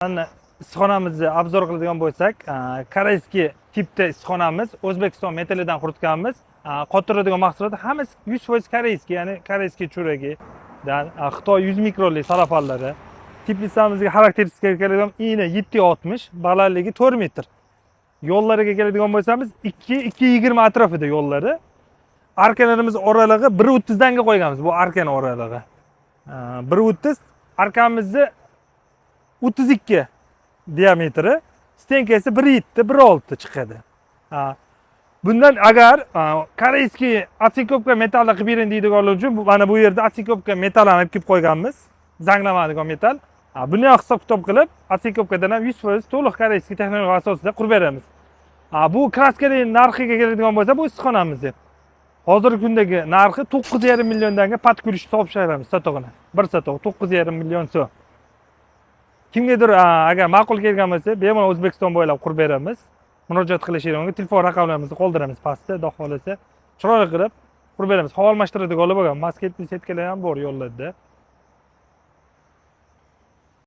Ana issiqxonamizni obzor qiladigan bo'lsak, koreyskiy tipda issiqxonamiz, O'zbekiston metalidan quritganmiz. Qotiradigan mahsulot hammasi 100% koreyskiy, ya'ni koreyskiy cho'ragidan Xitoy 100 mikronli salafanlari. Teplitsamizga xarakteristika keladigan eni 760, balandligi 4 metr. Yo'llariga keladigan bo'lsamiz, 220 atrofida yo'llari. Arkalarimiz oralig'i 1.30 danga qo'yganmiz. Bu arkani oralig'i. 1.30, arkamizni 32 diametri, stenkasi 1.7, 1.6 chiqadi. Bundan agar koreyskiy atsikopka metalli qilib bering deydiganlar uchun mana bu yerda atsikopka metalni olib kelib qo'yganmiz. Zanglamaydigan metal. Buni ham hisob-kitob qilib, atsikopkadan ham 100% to'liq koreyskiy texnologiya asosida qurib beramiz. Bu kraskaning narxiga keladigan bo'lsa, bu issiqxonamiz. Hozirgi kundagi narxi 9,5 milliondan pat kulish hisoblaymiz sotug'ini. Bir sotug' 9,5 million so'm. Kimgadir agar ma'qul kelgan bo'lsa, bemalol O'zbekiston bo'ylab qurib beramiz. Murojaat qilishingiz, telefon raqamlarimizni qoldiramiz pastda, xudo xolasa. Chiroyli qilib qurib beramiz. Havo almashtiradigan bo'lgan, masketli setkalar ham bor yo'llarda.